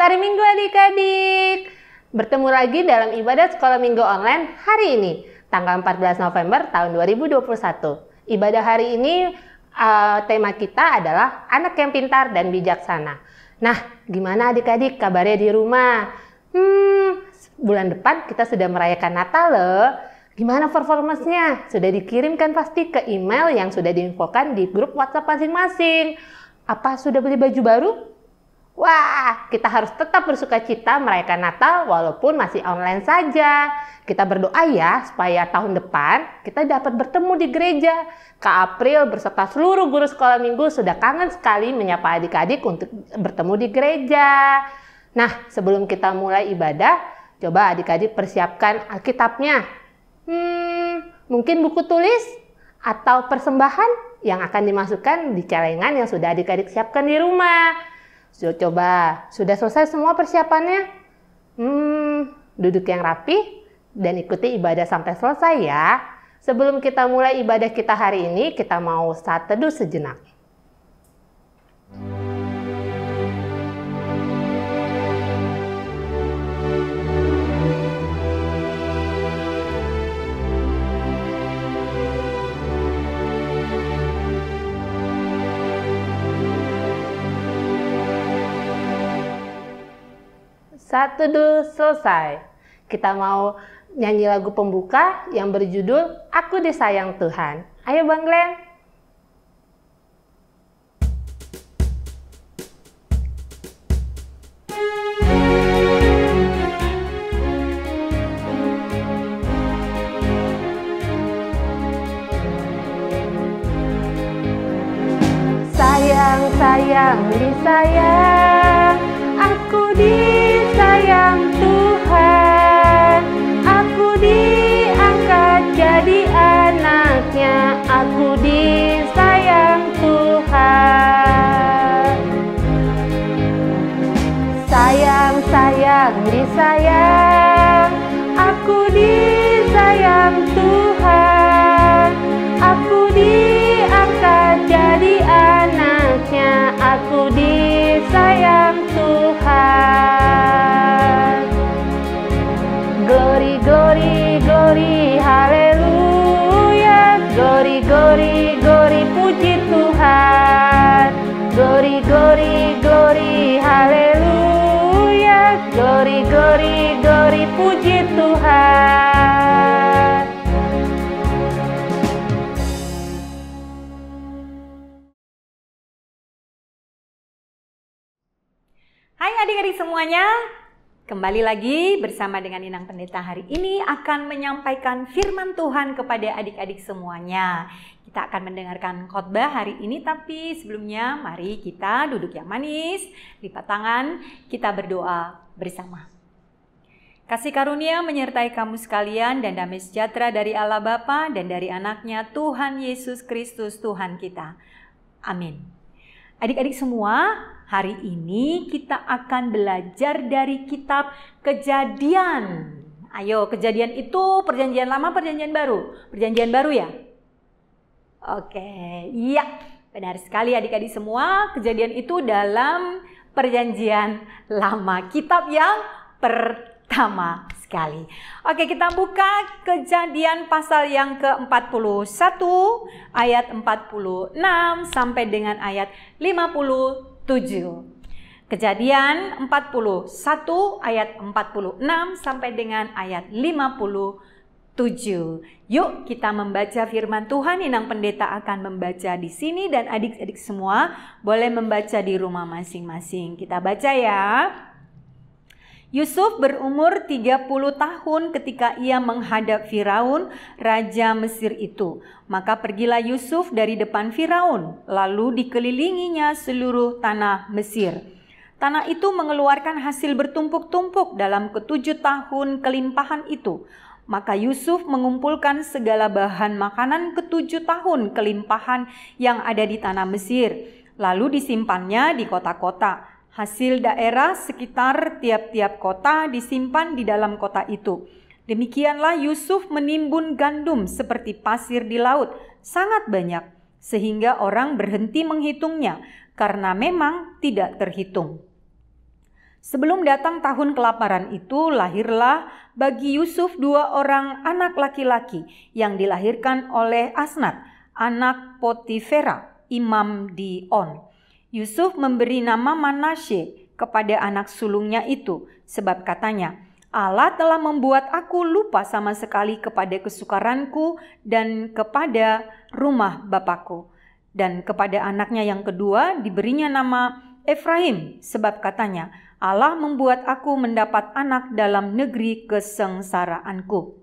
hari Minggu adik-adik. Bertemu lagi dalam ibadah sekolah minggu online hari ini, tanggal 14 November tahun 2021. Ibadah hari ini tema kita adalah anak yang pintar dan bijaksana. Nah, gimana adik-adik kabarnya di rumah? Bulan depan kita sudah merayakan Natal loh. Gimana performance-nya? Sudah dikirimkan pasti ke email yang sudah diinfokan di grup WhatsApp masing-masing. Apa sudah beli baju baru? Wah, kita harus tetap bersukacita merayakan Natal walaupun masih online saja. Kita berdoa ya supaya tahun depan kita dapat bertemu di gereja. Kak April beserta seluruh guru sekolah minggu sudah kangen sekali menyapa adik-adik untuk bertemu di gereja. Nah, sebelum kita mulai ibadah, coba adik-adik persiapkan Alkitabnya. Mungkin buku tulis atau persembahan yang akan dimasukkan di celengan yang sudah adik-adik siapkan di rumah. Coba, sudah selesai semua persiapannya? Duduk yang rapi dan ikuti ibadah sampai selesai ya. Sebelum kita mulai ibadah kita hari ini, kita mau saat teduh sejenak. Saat teduh selesai, kita mau nyanyi lagu pembuka yang berjudul Aku Disayang Tuhan. Ayo Bang Glenn. Sayang, sayang, disayang, aku disayang Tuhan, aku diangkat jadi anaknya, aku disayang Tuhan. Sayang, sayang, disayang, aku disayang Tuhan, aku diangkat jadi anaknya, aku disayang Tuhan. Glory, glory, glory, haleluya. Glory, glory, glory, puji Tuhan. Glory, glory, glory, haleluya. Glory, glory, glory, puji Tuhan. Hai adik-adik semuanya, kembali lagi bersama dengan Inang Pendeta hari ini akan menyampaikan firman Tuhan kepada adik-adik semuanya. Kita akan mendengarkan khotbah hari ini, tapi sebelumnya mari kita duduk yang manis, lipat tangan, kita berdoa bersama. Kasih karunia menyertai kamu sekalian dan damai sejahtera dari Allah Bapa dan dari anaknya Tuhan Yesus Kristus Tuhan kita. Amin. Adik-adik semua, hari ini kita akan belajar dari kitab Kejadian. Ayo, Kejadian itu perjanjian lama, perjanjian baru? Perjanjian baru ya? Oke, iya, benar sekali adik-adik semua. Kejadian itu dalam perjanjian lama, kitab yang pertama sekali. Oke, kita buka Kejadian pasal yang ke-41 ayat 46 sampai dengan ayat 57. Kejadian 41 ayat 46 sampai dengan ayat 57. Yuk kita membaca firman Tuhan. Inang Pendeta akan membaca di sini dan adik-adik semua boleh membaca di rumah masing-masing. Kita baca ya. Yusuf berumur 30 tahun ketika ia menghadap Firaun, raja Mesir itu. Maka pergilah Yusuf dari depan Firaun, lalu dikelilinginya seluruh tanah Mesir. Tanah itu mengeluarkan hasil bertumpuk-tumpuk dalam ke-7 tahun kelimpahan itu. Maka Yusuf mengumpulkan segala bahan makanan ke-7 tahun kelimpahan yang ada di tanah Mesir, lalu disimpannya di kota-kota. Hasil daerah sekitar tiap-tiap kota disimpan di dalam kota itu. Demikianlah Yusuf menimbun gandum seperti pasir di laut, sangat banyak, sehingga orang berhenti menghitungnya, karena memang tidak terhitung. Sebelum datang tahun kelaparan itu, lahirlah bagi Yusuf 2 orang anak laki-laki yang dilahirkan oleh Asnat, anak Potifera, imam di On. Yusuf memberi nama Manasye kepada anak sulungnya itu, sebab katanya, Allah telah membuat aku lupa sama sekali kepada kesukaranku dan kepada rumah bapakku. Dan kepada anaknya yang kedua diberinya nama Efraim, sebab katanya, Allah membuat aku mendapat anak dalam negeri kesengsaraanku.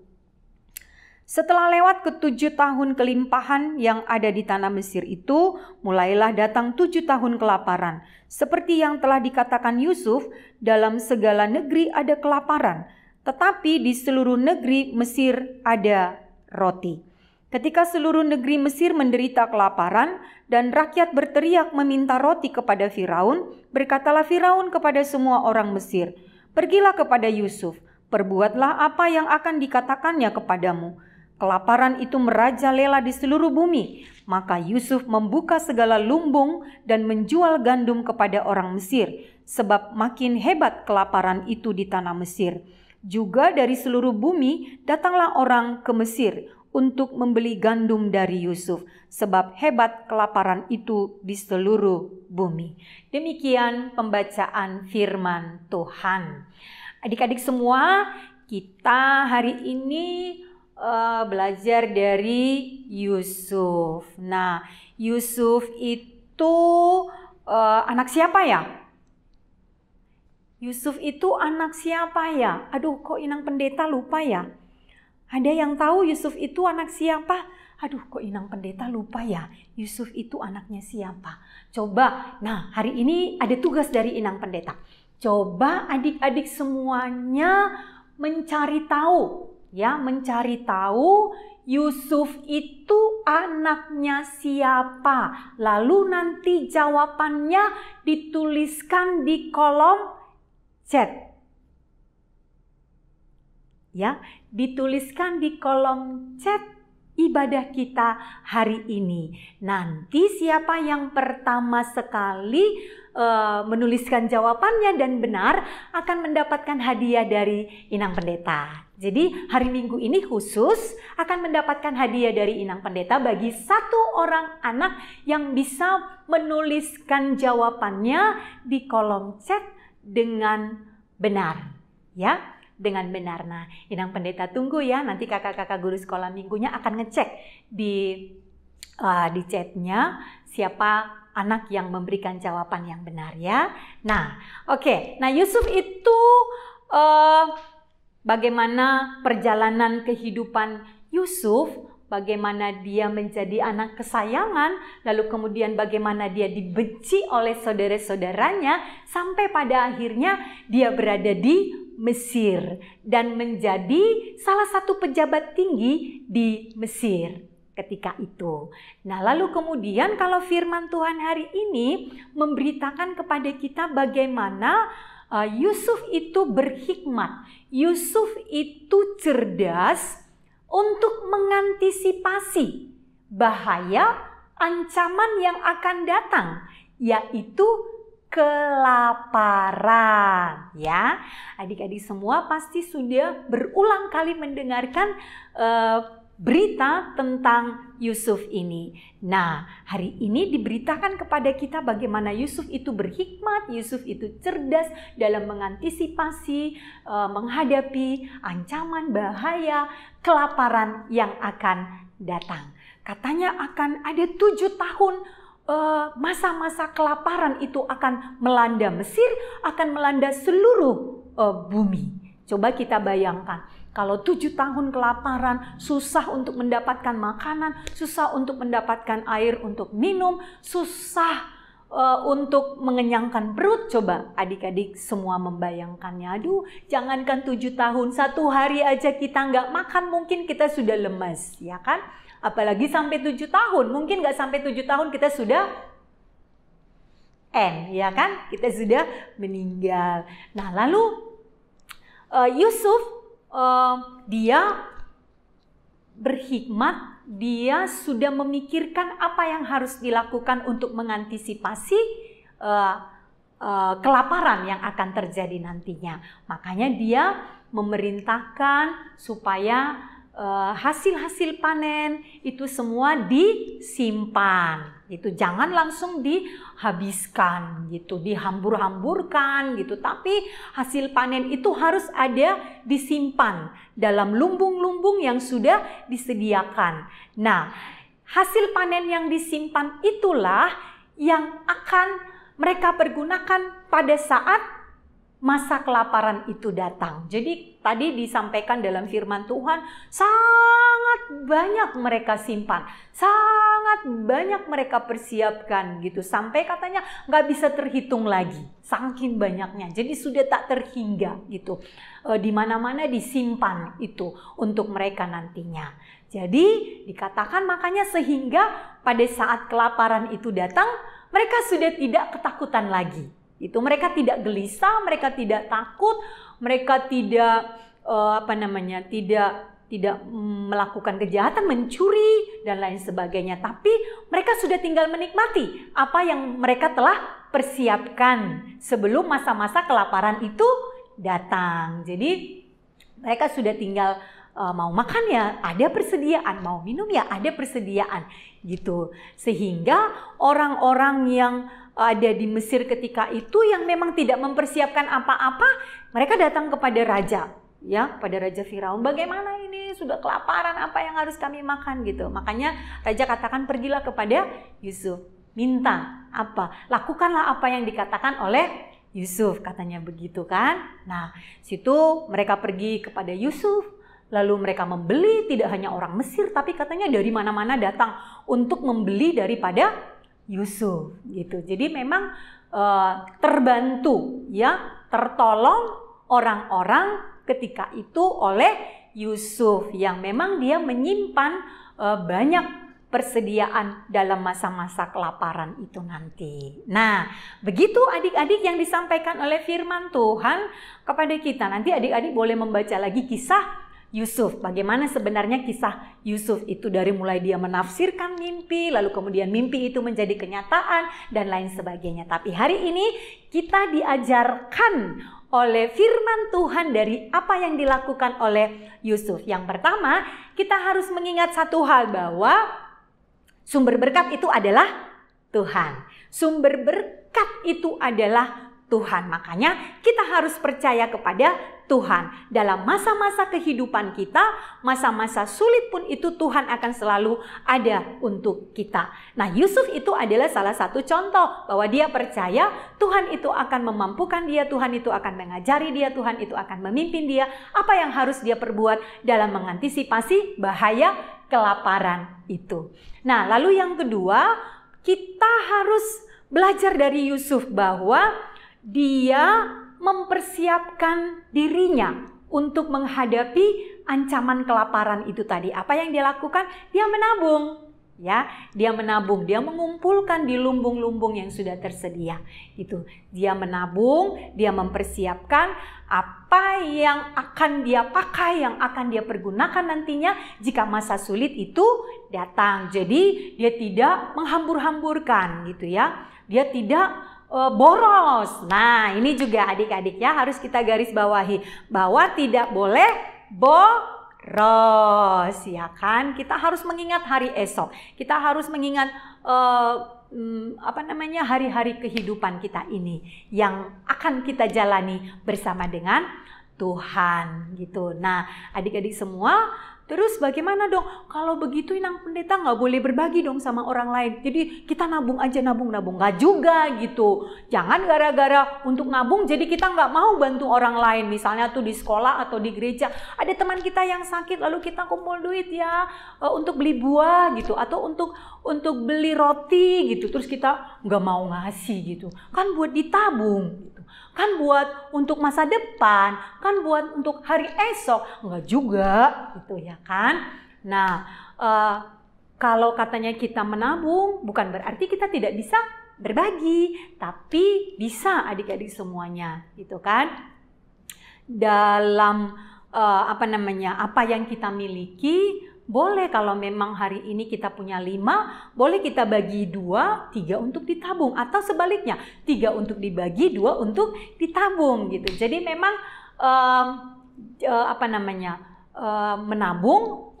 Setelah lewat ke-7 tahun kelimpahan yang ada di tanah Mesir itu, mulailah datang 7 tahun kelaparan. Seperti yang telah dikatakan Yusuf, dalam segala negeri ada kelaparan, tetapi di seluruh negeri Mesir ada roti. Ketika seluruh negeri Mesir menderita kelaparan dan rakyat berteriak meminta roti kepada Firaun, berkatalah Firaun kepada semua orang Mesir, "Pergilah kepada Yusuf, perbuatlah apa yang akan dikatakannya kepadamu." Kelaparan itu merajalela di seluruh bumi, maka Yusuf membuka segala lumbung dan menjual gandum kepada orang Mesir, sebab makin hebat kelaparan itu di tanah Mesir. Juga dari seluruh bumi datanglah orang ke Mesir untuk membeli gandum dari Yusuf, sebab hebat kelaparan itu di seluruh bumi. Demikian pembacaan firman Tuhan. Adik-adik semua, kita hari ini belajar dari Yusuf. Nah, Yusuf itu anak siapa ya? Yusuf itu anak siapa ya? Aduh, kok Inang Pendeta lupa ya? Ada yang tahu Yusuf itu anak siapa? Aduh, kok Inang Pendeta lupa ya? Yusuf itu anaknya siapa? Coba, nah hari ini ada tugas dari Inang Pendeta. Coba adik-adik semuanya mencari tahu, ya, mencari tahu Yusuf itu anaknya siapa. Lalu nanti jawabannya dituliskan di kolom chat. Ya, dituliskan di kolom chat ibadah kita hari ini. Nanti siapa yang pertama sekali menuliskan jawabannya dan benar akan mendapatkan hadiah dari Inang Pendeta. Jadi hari Minggu ini khusus akan mendapatkan hadiah dari Inang Pendeta bagi 1 orang anak yang bisa menuliskan jawabannya di kolom chat dengan benar, ya. Dengan benar. Nah, Inang Pendeta tunggu ya, nanti kakak-kakak guru sekolah minggunya akan ngecek di chatnya siapa anak yang memberikan jawaban yang benar ya. Nah, oke. Nah, Yusuf itu bagaimana perjalanan kehidupan Yusuf, bagaimana dia menjadi anak kesayangan, lalu kemudian bagaimana dia dibenci oleh saudara-saudaranya, sampai pada akhirnya dia berada di Mesir dan menjadi salah satu pejabat tinggi di Mesir ketika itu. Nah, lalu kemudian kalau firman Tuhan hari ini memberitakan kepada kita bagaimana Yusuf itu berhikmat, Yusuf itu cerdas untuk mengantisipasi bahaya ancaman yang akan datang, yaitu kelaparan, ya. Adik-adik semua pasti sudah berulang kali mendengarkan berita tentang Yusuf ini. Nah, hari ini diberitakan kepada kita bagaimana Yusuf itu berhikmat, Yusuf itu cerdas dalam mengantisipasi, menghadapi ancaman bahaya kelaparan yang akan datang. Katanya akan ada 7 tahun masa-masa kelaparan itu akan melanda Mesir, akan melanda seluruh bumi. Coba kita bayangkan, kalau 7 tahun kelaparan, susah untuk mendapatkan makanan, susah untuk mendapatkan air untuk minum, susah untuk mengenyangkan perut. Coba adik-adik semua membayangkannya. Aduh, jangankan 7 tahun, 1 hari aja kita nggak makan, mungkin kita sudah lemas, ya kan? Apalagi sampai 7 tahun, mungkin nggak sampai 7 tahun kita sudah ya kan? Kita sudah meninggal. Nah, lalu Yusuf dia berhikmat, dia sudah memikirkan apa yang harus dilakukan untuk mengantisipasi kelaparan yang akan terjadi nantinya. Makanya dia memerintahkan supaya hasil-hasil panen itu semua disimpan gitu, jangan langsung dihabiskan gitu, dihambur-hamburkan gitu, tapi hasil panen itu harus ada disimpan dalam lumbung-lumbung yang sudah disediakan. Nah, hasil panen yang disimpan itulah yang akan mereka pergunakan pada saat masa kelaparan itu datang. Jadi tadi disampaikan dalam firman Tuhan, sangat banyak mereka simpan, sangat banyak mereka persiapkan gitu, sampai katanya nggak bisa terhitung lagi, saking banyaknya. Jadi sudah tak terhingga gitu, di mana-mana disimpan itu untuk mereka nantinya. Jadi dikatakan makanya sehingga pada saat kelaparan itu datang, mereka sudah tidak ketakutan lagi. Itu mereka tidak gelisah, mereka tidak takut, mereka tidak tidak melakukan kejahatan, mencuri dan lain sebagainya. Tapi mereka sudah tinggal menikmati apa yang mereka telah persiapkan sebelum masa-masa kelaparan itu datang. Jadi mereka sudah tinggal mau makan ya ada persediaan, mau minum ya ada persediaan gitu. Sehingga orang-orang yang ada di Mesir ketika itu yang memang tidak mempersiapkan apa-apa, mereka datang kepada raja, ya, pada Raja Firaun. Bagaimana ini sudah kelaparan, apa yang harus kami makan gitu. Makanya raja katakan pergilah kepada Yusuf, minta apa, lakukanlah apa yang dikatakan oleh Yusuf, katanya begitu kan. Nah, situ mereka pergi kepada Yusuf, lalu mereka membeli, tidak hanya orang Mesir, tapi katanya dari mana-mana datang untuk membeli daripada Yusuf gitu. Jadi memang terbantu ya, tertolong orang-orang ketika itu oleh Yusuf yang memang dia menyimpan banyak persediaan dalam masa-masa kelaparan itu nanti. Nah, begitu adik-adik yang disampaikan oleh firman Tuhan kepada kita. Nanti adik-adik boleh membaca lagi kisah Yusuf, bagaimana sebenarnya kisah Yusuf itu dari mulai dia menafsirkan mimpi, lalu kemudian mimpi itu menjadi kenyataan dan lain sebagainya. Tapi hari ini kita diajarkan oleh firman Tuhan dari apa yang dilakukan oleh Yusuf. Yang pertama, kita harus mengingat satu hal bahwa sumber berkat itu adalah Tuhan. Sumber berkat itu adalah Tuhan. Makanya kita harus percaya kepada Tuhan. Dalam masa-masa kehidupan kita, masa-masa sulit pun itu Tuhan akan selalu ada untuk kita. Nah, Yusuf itu adalah salah satu contoh bahwa dia percaya Tuhan itu akan memampukan dia, Tuhan itu akan mengajari dia, Tuhan itu akan memimpin dia. Apa yang harus dia perbuat dalam mengantisipasi bahaya kelaparan itu. Nah, lalu yang kedua, kita harus belajar dari Yusuf bahwa dia mempersiapkan dirinya untuk menghadapi ancaman kelaparan itu tadi. Apa yang dia lakukan? Dia menabung. Ya, dia menabung, dia mengumpulkan di lumbung-lumbung yang sudah tersedia. Itu, dia menabung, dia mempersiapkan apa yang akan dia pakai, yang akan dia pergunakan nantinya jika masa sulit itu datang. Jadi, dia tidak menghambur-hamburkan gitu ya. Dia tidak boros. Nah, ini juga adik-adik ya harus kita garis bawahi bahwa tidak boleh boros, ya kan? Kita harus mengingat hari esok. Kita harus mengingat hari-hari kehidupan kita ini yang akan kita jalani bersama dengan Tuhan gitu. Nah, adik-adik semua, terus bagaimana dong? Kalau begitu Inang Pendeta nggak boleh berbagi dong sama orang lain. Jadi kita nabung aja, nabung. Nggak juga gitu. Jangan gara-gara untuk nabung jadi kita nggak mau bantu orang lain. Misalnya tuh di sekolah atau di gereja. Ada teman kita yang sakit lalu kita kumpul duit ya untuk beli buah gitu. Atau untuk beli roti gitu. Terus kita nggak mau ngasih gitu. Kan buat ditabung gitu. Kan buat untuk masa depan, kan buat untuk hari esok, enggak juga gitu ya kan. Nah, kalau katanya kita menabung bukan berarti kita tidak bisa berbagi, tapi bisa adik-adik semuanya gitu kan. Dalam apa yang kita miliki Boleh kalau memang hari ini kita punya 5, boleh kita bagi 2, 3 untuk ditabung. Atau sebaliknya, 3 untuk dibagi, 2 untuk ditabung gitu. Jadi memang menabung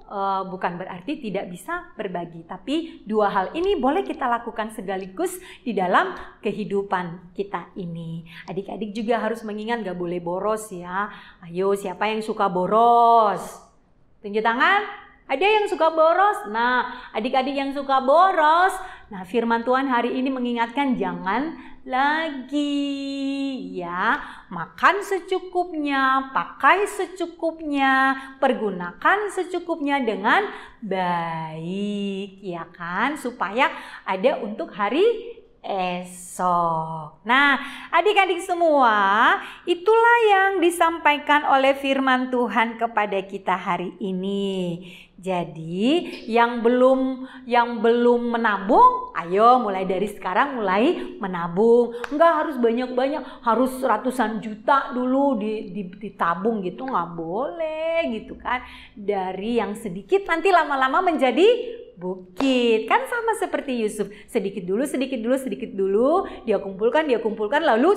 bukan berarti tidak bisa berbagi, tapi 2 hal ini boleh kita lakukan sekaligus di dalam kehidupan kita ini. Adik-adik juga harus mengingat gak boleh boros ya. Ayo, siapa yang suka boros? Tunjuk tangan. Ada yang suka boros? Nah, adik-adik yang suka boros, nah firman Tuhan hari ini mengingatkan jangan lagi ya. Makan secukupnya, pakai secukupnya, pergunakan secukupnya dengan baik ya kan, supaya ada untuk hari esok. Nah, adik-adik semua, itulah yang disampaikan oleh firman Tuhan kepada kita hari ini. Jadi, yang belum menabung, ayo mulai dari sekarang mulai menabung. Enggak harus banyak-banyak, harus ratusan juta dulu ditabung gitu, nggak boleh gitu kan. Dari yang sedikit nanti lama-lama menjadi bukit. Kan sama seperti Yusuf, sedikit dulu, dia kumpulkan lalu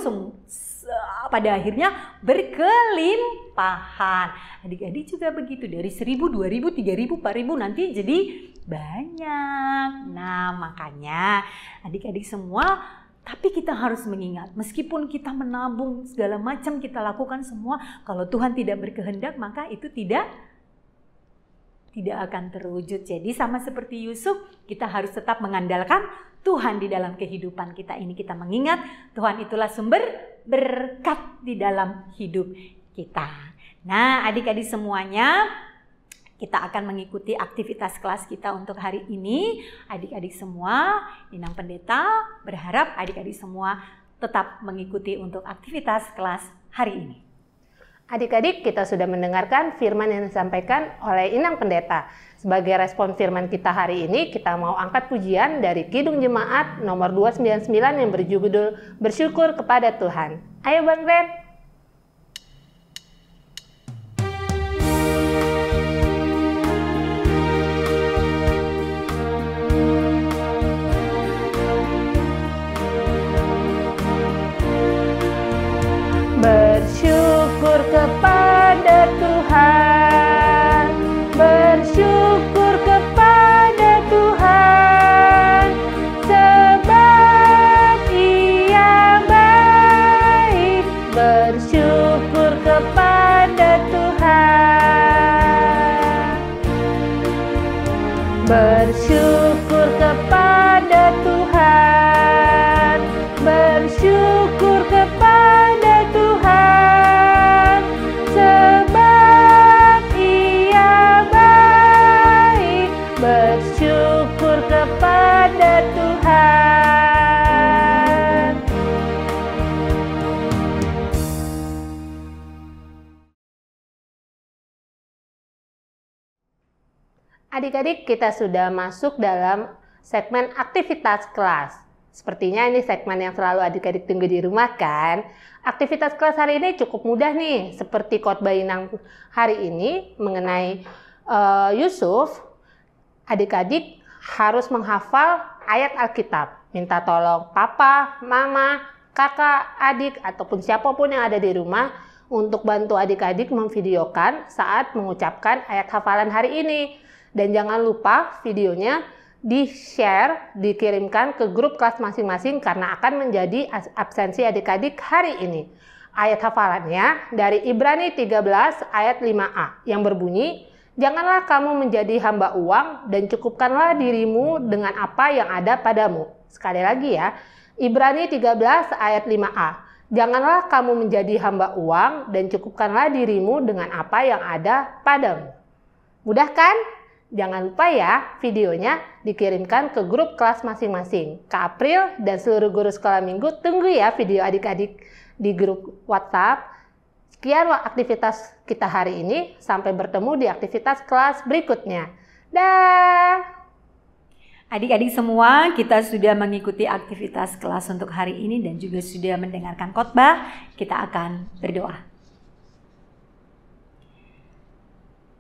pada akhirnya berkelimpahan. Adik-adik juga begitu, dari 1.000, 2.000, 3.000, 4.000 nanti jadi banyak. Nah, makanya adik-adik semua, tapi kita harus mengingat, meskipun kita menabung segala macam, kita lakukan semua, kalau Tuhan tidak berkehendak, maka itu tidak akan terwujud. Jadi sama seperti Yusuf, kita harus tetap mengandalkan Tuhan di dalam kehidupan kita ini. Kita mengingat Tuhan itulah sumber berkat di dalam hidup kita. Nah, adik-adik semuanya, kita akan mengikuti aktivitas kelas kita untuk hari ini. Adik-adik semua, Inang Pendeta berharap adik-adik semua tetap mengikuti untuk aktivitas kelas hari ini. Adik-adik, kita sudah mendengarkan firman yang disampaikan oleh Inang Pendeta. Sebagai respon firman kita hari ini, kita mau angkat pujian dari Kidung Jemaat nomor 299 yang berjudul Bersyukur kepada Tuhan. Ayo Bang Ren. Bersyukur kepada Tuhan, bersyukur kepada Tuhan, sebab Ia baik. Bersyukur kepada Tuhan, bersyukur kepada Tuhan, bersyukur kepada Tuhan, sebab Ia baik. Bersyukur kepada Tuhan. Adik-adik, kita sudah masuk dalam segmen aktivitas kelas. Sepertinya ini segmen yang selalu adik-adik tunggu di rumah kan? Aktivitas kelas hari ini cukup mudah nih, seperti khotbah Inang hari ini mengenai Yusuf. Adik-adik harus menghafal ayat Alkitab. Minta tolong papa, mama, kakak, adik, ataupun siapapun yang ada di rumah untuk bantu adik-adik memvideokan saat mengucapkan ayat hafalan hari ini. Dan jangan lupa videonya di-share, dikirimkan ke grup kelas masing-masing karena akan menjadi absensi adik-adik hari ini. Ayat hafalannya dari Ibrani 13 ayat 5a yang berbunyi, "Janganlah kamu menjadi hamba uang dan cukupkanlah dirimu dengan apa yang ada padamu." Sekali lagi ya, Ibrani 13 ayat 5a. "Janganlah kamu menjadi hamba uang dan cukupkanlah dirimu dengan apa yang ada padamu." Mudah kan? Jangan lupa ya, videonya dikirimkan ke grup kelas masing-masing. Kak April dan seluruh guru sekolah minggu tunggu ya video adik-adik di grup WhatsApp. Sekian aktivitas kita hari ini. Sampai bertemu di aktivitas kelas berikutnya. Dah. Adik-adik semua, kita sudah mengikuti aktivitas kelas untuk hari ini dan juga sudah mendengarkan khotbah. Kita akan berdoa.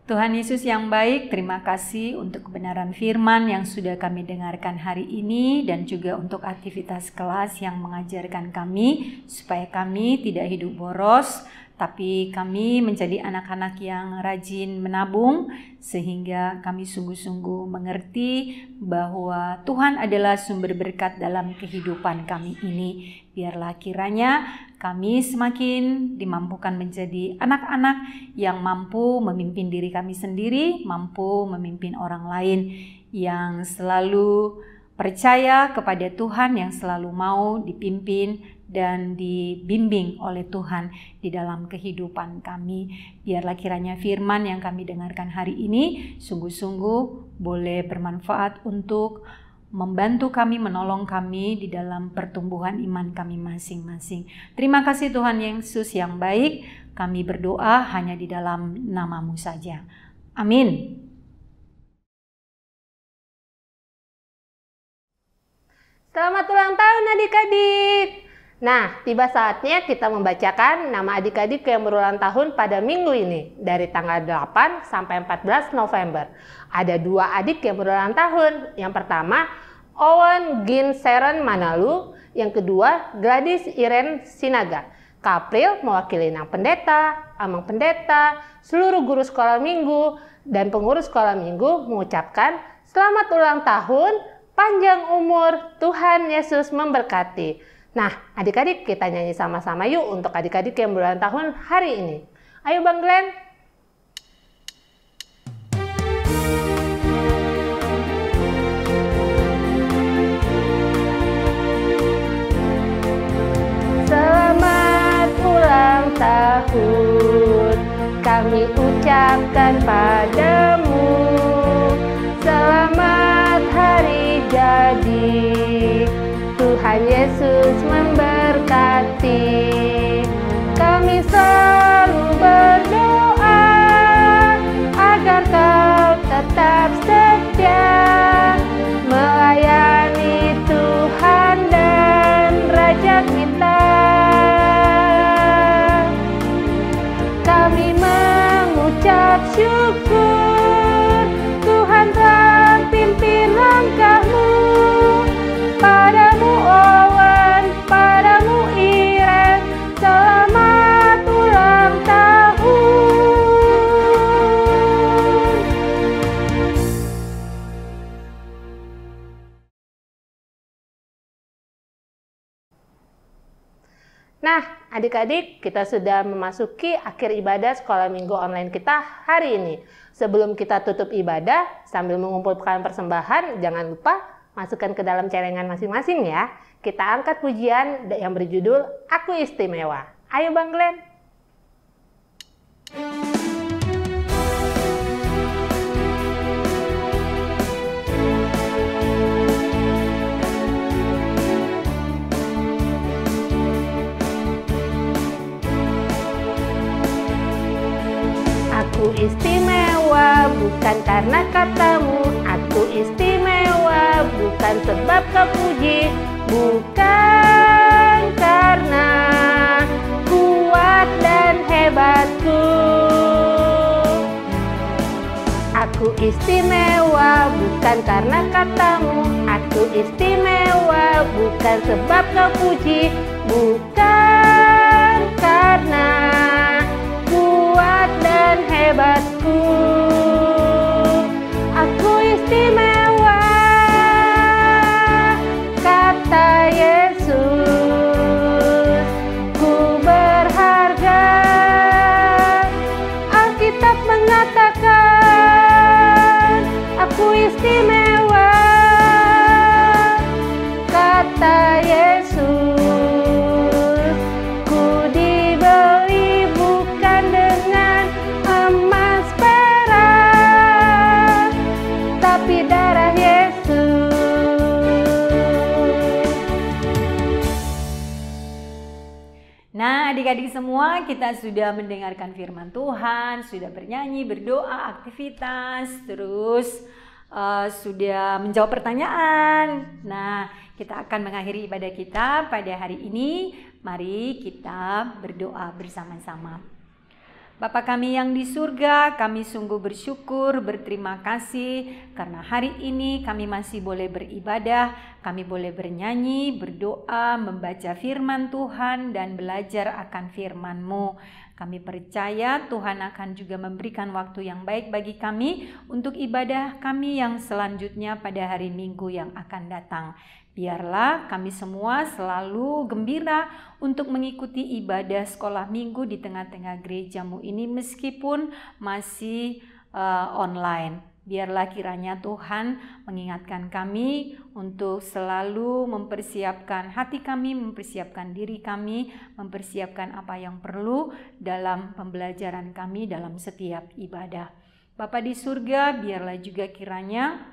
Tuhan Yesus yang baik, terima kasih untuk kebenaran firman yang sudah kami dengarkan hari ini dan juga untuk aktivitas kelas yang mengajarkan kami supaya kami tidak hidup boros, tapi kami menjadi anak-anak yang rajin menabung sehingga kami sungguh-sungguh mengerti bahwa Tuhan adalah sumber berkat dalam kehidupan kami ini. Biarlah kiranya kami semakin dimampukan menjadi anak-anak yang mampu memimpin diri kami sendiri, mampu memimpin orang lain, yang selalu percaya kepada Tuhan, yang selalu mau dipimpin dan dibimbing oleh Tuhan di dalam kehidupan kami. Biarlah kiranya firman yang kami dengarkan hari ini sungguh-sungguh boleh bermanfaat untuk membantu kami, menolong kami di dalam pertumbuhan iman kami masing-masing. Terima kasih Tuhan Yesus yang baik, kami berdoa hanya di dalam nama-Mu saja. Amin. Selamat ulang tahun adik-adik. Nah, tiba saatnya kita membacakan nama adik-adik yang berulang tahun pada minggu ini dari tanggal 8 sampai 14 November. Ada 2 adik yang berulang tahun. Yang pertama, Owen Gin Seren Manalu. Yang kedua, Gladys Iren Sinaga. Kapril mewakili Nang Pendeta, Amang Pendeta, seluruh guru sekolah minggu, dan pengurus sekolah minggu mengucapkan selamat ulang tahun, panjang umur, Tuhan Yesus memberkati. Nah, adik-adik kita nyanyi sama-sama yuk untuk adik-adik yang berulang tahun hari ini. Ayo Bang Glenn. Selamat ulang tahun kami ucapkan padamu. Selamat hari jadi, Tuhan Yesus memberkati. Kami selalu berdoa agar kau tetap setia melayani Tuhan dan Raja kita. Kami mengucap syukur Tuhan telah pimpin langkahmu. Padamu Owen, padamu Iren, selamat ulang tahun. Nah, adik-adik, kita sudah memasuki akhir ibadah sekolah minggu online kita hari ini. Sebelum kita tutup ibadah, sambil mengumpulkan persembahan, jangan lupa masukkan ke dalam celengan masing-masing ya. Kita angkat pujian yang berjudul Aku Istimewa. Ayo Bang Glenn. Aku istimewa bukan karena katamu. Aku istimewa bukan sebab kau puji. Bukan karena kuat dan hebatku. Aku istimewa bukan karena katamu. Aku istimewa bukan sebab kau puji. Bukan karena kuat dan hebatku. Aku istimewa, kata Yesus. Ku berharga, Alkitab mengatakan aku istimewa, kata Yesus. Ku dibeli bukan dengan emas perak, tapi darah Yesus. Nah, adik-adik semua, kita sudah mendengarkan firman Tuhan, sudah bernyanyi, berdoa, aktivitas, terus sudah menjawab pertanyaan. Nah, kita akan mengakhiri ibadah kita pada hari ini. Mari kita berdoa bersama-sama. Bapa kami yang di surga, kami sungguh bersyukur, berterima kasih karena hari ini kami masih boleh beribadah, kami boleh bernyanyi, berdoa, membaca firman Tuhan dan belajar akan firman-Mu. Kami percaya Tuhan akan juga memberikan waktu yang baik bagi kami untuk ibadah kami yang selanjutnya pada hari Minggu yang akan datang. Biarlah kami semua selalu gembira untuk mengikuti ibadah sekolah minggu di tengah-tengah gereja-Mu ini meskipun masih online. Biarlah kiranya Tuhan mengingatkan kami untuk selalu mempersiapkan hati kami, mempersiapkan diri kami, mempersiapkan apa yang perlu dalam pembelajaran kami dalam setiap ibadah. Bapa di surga, biarlah juga kiranya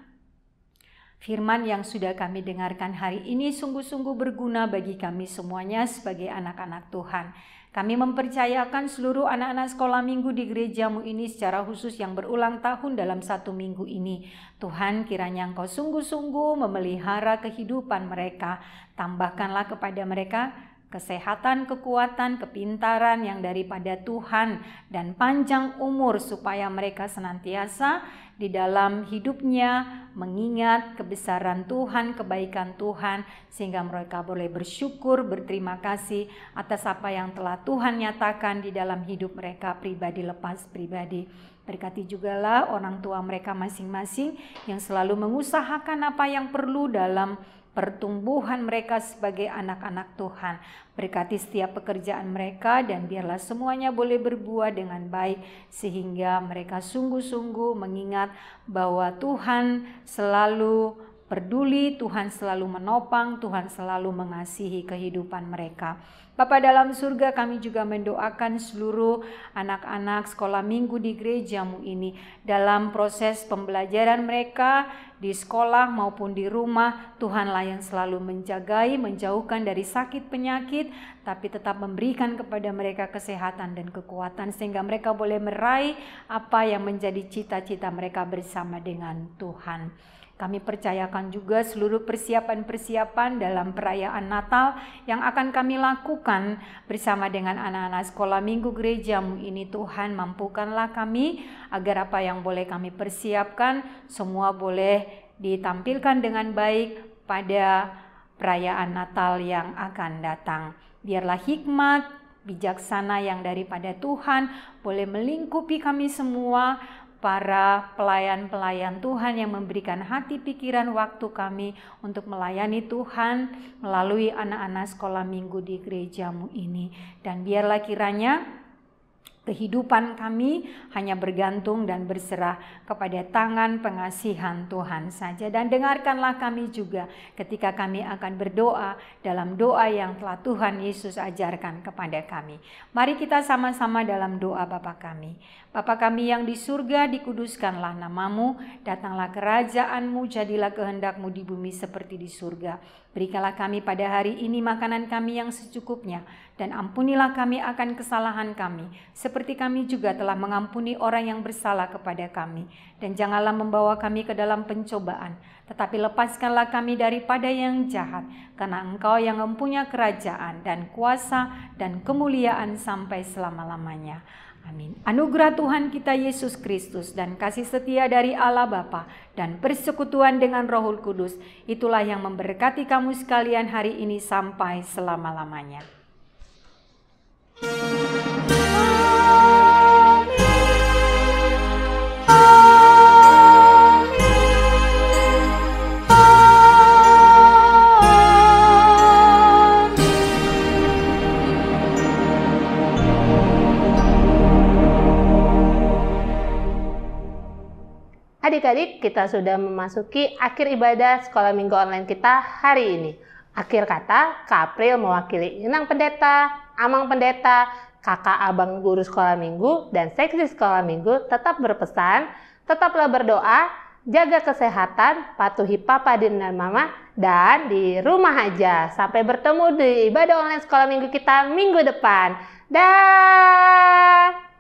firman yang sudah kami dengarkan hari ini sungguh-sungguh berguna bagi kami semuanya sebagai anak-anak Tuhan. Kami mempercayakan seluruh anak-anak sekolah minggu di gereja-Mu ini secara khusus yang berulang tahun dalam 1 minggu ini. Tuhan, kiranya Engkau sungguh-sungguh memelihara kehidupan mereka. Tambahkanlah kepada mereka kesehatan, kekuatan, kepintaran yang daripada Tuhan dan panjang umur supaya mereka senantiasa di dalam hidupnya mengingat kebesaran Tuhan, kebaikan Tuhan sehingga mereka boleh bersyukur, berterima kasih atas apa yang telah Tuhan nyatakan di dalam hidup mereka pribadi lepas pribadi. Berkati jugalah orang tua mereka masing-masing yang selalu mengusahakan apa yang perlu dalam pertumbuhan mereka sebagai anak-anak Tuhan. Berkati setiap pekerjaan mereka dan biarlah semuanya boleh berbuah dengan baik sehingga mereka sungguh-sungguh mengingat bahwa Tuhan selalu peduli, Tuhan selalu menopang, Tuhan selalu mengasihi kehidupan mereka. Bapa dalam surga, kami juga mendoakan seluruh anak-anak sekolah minggu di gereja-Mu ini dalam proses pembelajaran mereka di sekolah maupun di rumah. Tuhanlah yang selalu menjagai, menjauhkan dari sakit penyakit, tapi tetap memberikan kepada mereka kesehatan dan kekuatan sehingga mereka boleh meraih apa yang menjadi cita-cita mereka bersama dengan Tuhan. Kami percayakan juga seluruh persiapan-persiapan dalam perayaan Natal yang akan kami lakukan bersama dengan anak-anak sekolah minggu gereja-Mu ini. Tuhan, mampukanlah kami agar apa yang boleh kami persiapkan semua boleh ditampilkan dengan baik pada perayaan Natal yang akan datang. Biarlah hikmat, bijaksana yang daripada Tuhan boleh melingkupi kami semua, para pelayan-pelayan Tuhan yang memberikan hati, pikiran, waktu kami untuk melayani Tuhan melalui anak-anak sekolah minggu di gereja-Mu ini. Dan biarlah kiranya kehidupan kami hanya bergantung dan berserah kepada tangan pengasihan Tuhan saja. Dan dengarkanlah kami juga ketika kami akan berdoa dalam doa yang telah Tuhan Yesus ajarkan kepada kami. Mari kita sama-sama dalam doa Bapa kami. Bapa kami yang di surga, dikuduskanlah nama-Mu, datanglah kerajaan-Mu, jadilah kehendak-Mu di bumi seperti di surga. Berikanlah kami pada hari ini makanan kami yang secukupnya, dan ampunilah kami akan kesalahan kami, seperti kami juga telah mengampuni orang yang bersalah kepada kami. Dan janganlah membawa kami ke dalam pencobaan, tetapi lepaskanlah kami daripada yang jahat, karena Engkau yang mempunyai kerajaan dan kuasa dan kemuliaan sampai selama-lamanya. Amin. Anugerah Tuhan kita Yesus Kristus dan kasih setia dari Allah Bapa dan persekutuan dengan Roh Kudus, itulah yang memberkati kamu sekalian hari ini sampai selama-lamanya. Adik-adik, kita sudah memasuki akhir ibadah sekolah minggu online kita hari ini. Akhir kata, Kak April mewakili Inang Pendeta, Amang Pendeta, Kakak Abang Guru Sekolah Minggu, dan Seksi Sekolah Minggu tetap berpesan, tetaplah berdoa, jaga kesehatan, patuhi Papa dan Mama, dan di rumah aja. Sampai bertemu di ibadah online sekolah minggu kita minggu depan. Dah.